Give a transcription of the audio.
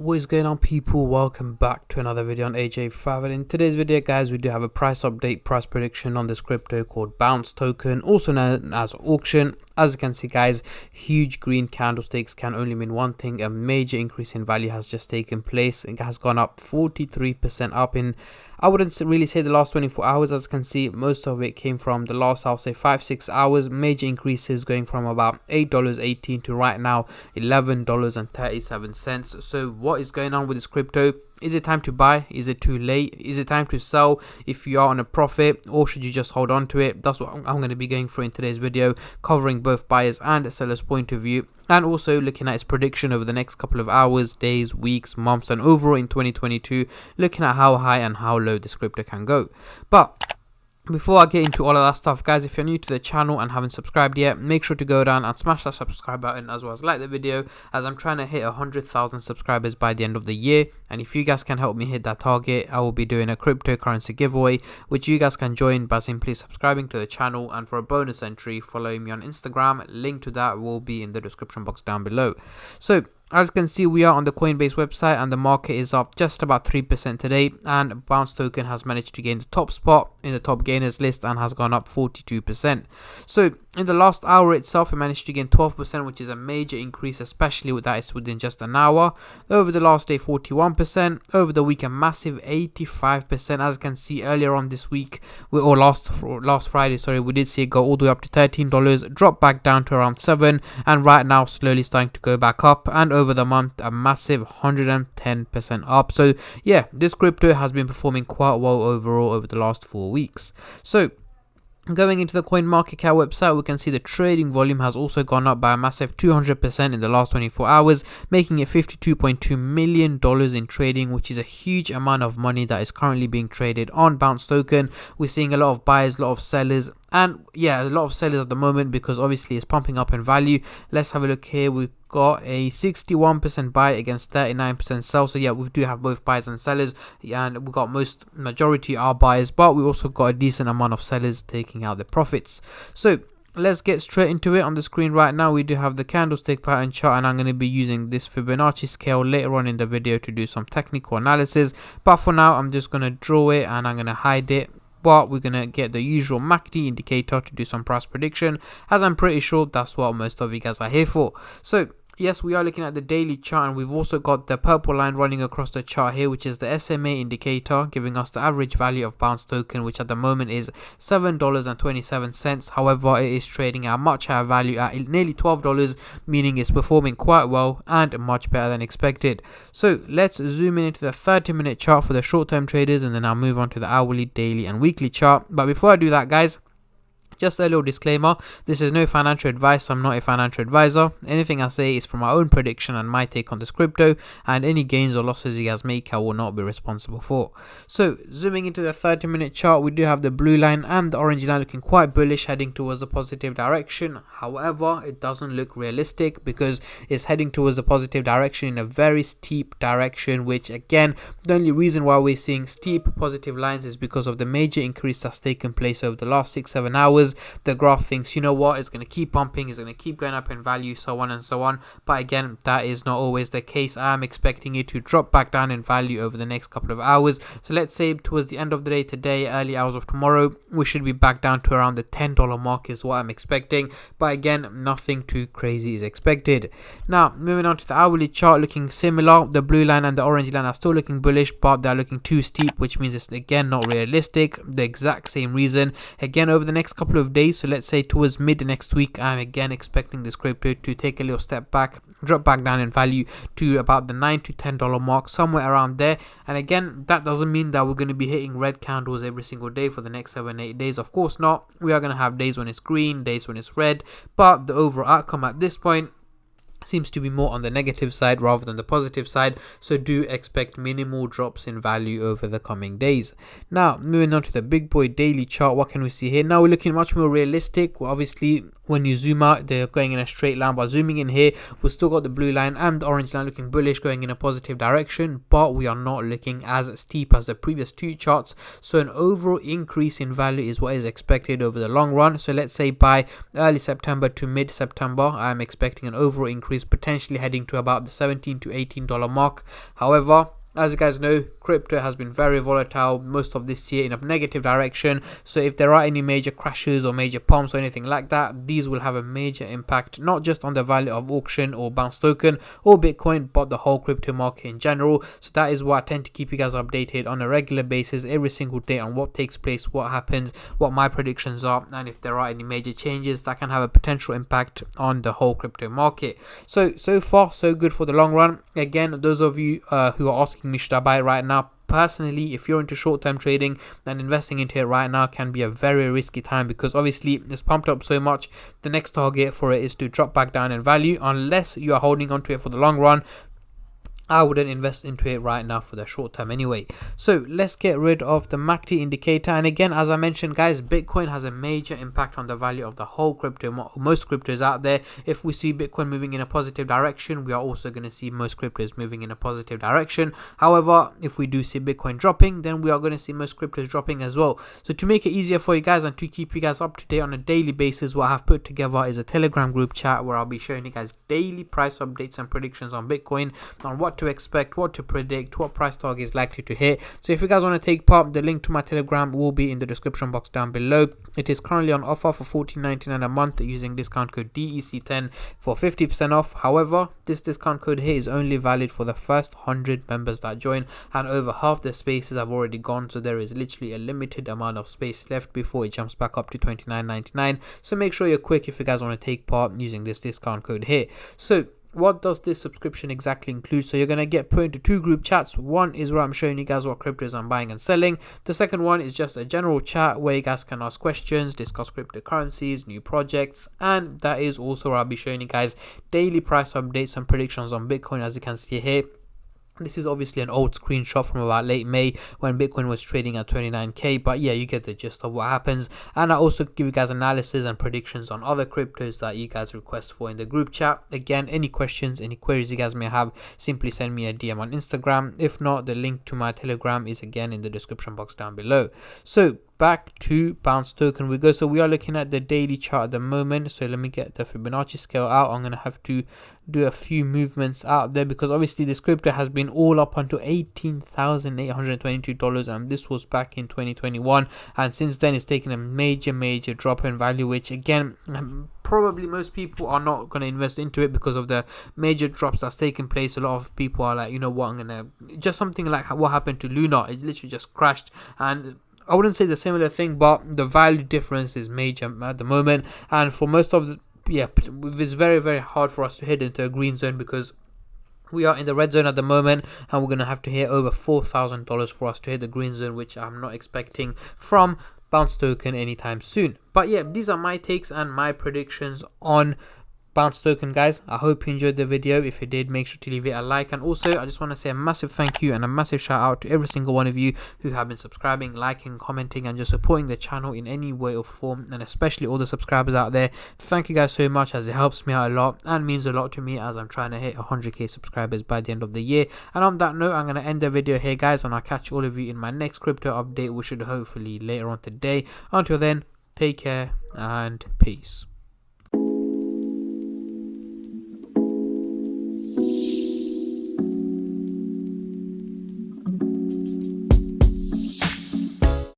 What is going on, people? Welcome back to another video on AJ5. And in today's video, guys, we do have a price update, price prediction on this crypto called Bounce token, also known as auction. As you can see, guys, huge green candlesticks can only mean one thing: a major increase in value has just taken place. It has gone up 43% up in, I wouldn't really say the last 24 hours. As you can see, most of it came from the last, I'll say 5-6 hours. Major increases going from about $8.18 to right now $11.37. So what is going on with this crypto? Is it time to buy? Is it too late? Is it time to sell if you are on a profit, or should you just hold on to it? That's what I'm going to be going through in today's video, covering both buyers and sellers' point of view, and also looking at its prediction over the next couple of hours, days, weeks, months, and overall in 2022, looking at how high and how low this crypto can go. But before I get into all of that stuff, guys, if you're new to the channel and haven't subscribed yet, make sure to go down and smash that subscribe button, as well as like the video, as I'm trying to hit 100,000 subscribers by the end of the year. And if you guys can help me hit that target, I will be doing a cryptocurrency giveaway, which you guys can join by simply subscribing to the channel. And for a bonus entry, following me on Instagram. Link to that will be in the description box down below. So as you can see, we are on the Coinbase website and the market is up just about 3% today, and Bounce token has managed to gain the top spot in the top gainers list and has gone up 42%. So in the last hour itself, it managed to gain 12%, which is a major increase, especially with that it's within just an hour. Over the last day, 41%. Over the week, a massive 85%. As you can see, earlier on this week, last Friday, sorry, we did see it go all the way up to $13, drop back down to around $7, and right now slowly starting to go back up. And over the month, a massive 110% up. So yeah, this crypto has been performing quite well overall over the last 4 weeks. So going into the CoinMarketCap website, we can see the trading volume has also gone up by a massive 200% in the last 24 hours, making it $52.2 million in trading, which is a huge amount of money that is currently being traded on Bounce token. We're seeing a lot of buyers, a lot of sellers, and yeah, a lot of sellers at the moment because obviously it's pumping up in value. Let's have a look here. We've got a 61% buy against 39% sell. So yeah, we do have both buyers and sellers, and we've got majority are buyers, but we also got a decent amount of sellers taking out the profits. So let's get straight into it. On the screen right now, we do have the candlestick pattern chart, and I'm going to be using this Fibonacci scale later on in the video to do some technical analysis. But for now, I'm just going to draw it and I'm going to hide it. But we're going to get the usual MACD indicator to do some price prediction, as I'm pretty sure that's what most of you guys are here for. So yes, we are looking at the daily chart, and we've also got the purple line running across the chart here, which is the SMA indicator, giving us the average value of Bounce token, which at the moment is $7.27. However, it is trading at a much higher value at nearly $12, meaning it's performing quite well and much better than expected. So let's zoom in into the 30-minute chart for the short-term traders, and then I'll move on to the hourly, daily, and weekly chart. But before I do that, guys, just a little disclaimer, this is no financial advice. I'm not a financial advisor. Anything I say is from my own prediction and my take on this crypto, and any gains or losses you guys make, I will not be responsible for. So zooming into the 30-minute chart, we do have the blue line and the orange line looking quite bullish, heading towards a positive direction. However, it doesn't look realistic because it's heading towards a positive direction in a very steep direction, which again, the only reason why we're seeing steep positive lines is because of the major increase that's taken place over the last 6-7 hours. The graph thinks, you know what, it's going to keep pumping, it's going to keep going up in value, so on and so on. But again, that is not always the case. I am expecting it to drop back down in value over the next couple of hours. So let's say towards the end of the day today, early hours of tomorrow, we should be back down to around the $10 mark is what I'm expecting. But again, nothing too crazy is expected. Now, moving on to the hourly chart, looking similar. The blue line and the orange line are still looking bullish, but they're looking too steep, which means it's again not realistic. The exact same reason. Again, over the next couple of days, so let's say towards mid next week, I'm again expecting this crypto to take a little step back, drop back down in value to about the $9 to $10 mark, somewhere around there. And again, that doesn't mean that we're going to be hitting red candles every single day for the next 7-8 days. Of course not. We are going to have days when it's green, days when it's red, but the overall outcome at this point seems to be more on the negative side rather than the positive side, so do expect minimal drops in value over the coming days. Now, moving on to the big boy daily chart, what can we see here? Now we're looking much more realistic. Well, obviously when you zoom out, they're going in a straight line, but zooming in here, we've still got the blue line and the orange line looking bullish, going in a positive direction, but we are not looking as steep as the previous two charts. So an overall increase in value is what is expected over the long run. So let's say by early September to mid September, I'm expecting an overall increase increase, potentially heading to about the $17 to $18 mark. However, as you guys know, crypto has been very volatile most of this year in a negative direction. So if there are any major crashes or major pumps or anything like that, these will have a major impact, not just on the value of auction or bounce token or Bitcoin, but the whole crypto market in general. So that is why I tend to keep you guys updated on a regular basis every single day on what takes place, what happens, what my predictions are, and if there are any major changes that can have a potential impact on the whole crypto market. So far so good for the long run. Again, those of you who are asking me should I buy right now, personally, if you're into short-term trading, then investing into it right now can be a very risky time, because obviously it's pumped up so much. The next target for it is to drop back down in value. Unless you are holding on to it for the long run, I wouldn't invest into it right now for the short term anyway. So let's get rid of the MACD indicator. And again, as I mentioned, guys, Bitcoin has a major impact on the value of the whole crypto, most cryptos out there. If we see Bitcoin moving in a positive direction, we are also going to see most cryptos moving in a positive direction. However, if we do see Bitcoin dropping, then we are going to see most cryptos dropping as well. So to make it easier for you guys and to keep you guys up to date on a daily basis, what I have put together is a Telegram group chat where I'll be showing you guys daily price updates and predictions on Bitcoin, on what to expect, what to predict, what price target is likely to hit. So if you guys want to take part, the link to my Telegram will be in the description box down below. It is currently on offer for $14.99 a month using discount code DEC10 for 50% off. However, this discount code here is only valid for the first 100 members that join, and over half the spaces have already gone, so there is literally a limited amount of space left before it jumps back up to $29.99. So make sure you're quick if you guys want to take part using this discount code here. So what does this subscription exactly include? So you're going to get put into two group chats. One is where I'm showing you guys what cryptos I'm buying and selling. The second one is just a general chat where you guys can ask questions, discuss cryptocurrencies, new projects, and that is also where I'll be showing you guys daily price updates and predictions on Bitcoin, as you can see here. This is obviously an old screenshot from about late May when Bitcoin was trading at 29k, but yeah, you get the gist of what happens. And I also give you guys analysis and predictions on other cryptos that you guys request for in the group chat. Again, any questions, any queries you guys may have, simply send me a DM on Instagram. If not, the link to my Telegram is again in the description box down below. So back to bounce token we go. So we are looking at the daily chart at the moment. So let me get the Fibonacci scale out. I'm going to have to do a few movements out there, because obviously this crypto has been all up until $18,822, and this was back in 2021, and since then it's taken a major drop in value, which again, probably most people are not going to invest into it because of the major drops that's taken place. A lot of people are like, you know what, I'm gonna just something like what happened to Luna. It literally just crashed, and I wouldn't say it's a similar thing, but the value difference is major at the moment. And for most of the, it's very hard for us to head into a green zone, because we are in the red zone at the moment, and we're going to have to hit over $4,000 for us to hit the green zone, which I'm not expecting from bounce token anytime soon. But yeah, these are my takes and my predictions on bounce token, guys. I hope you enjoyed the video. If you did, make sure to leave it a like, and also I just want to say a massive thank you and a massive shout out to every single one of you who have been subscribing, liking, commenting, and just supporting the channel in any way or form, and especially all the subscribers out there. Thank you guys so much, as it helps me out a lot and means a lot to me as I'm trying to hit 100k subscribers by the end of the year. And on that note, I'm going to end the video here, guys, and I'll catch all of you in my next crypto update, which should hopefully later on today. Until then, take care and peace.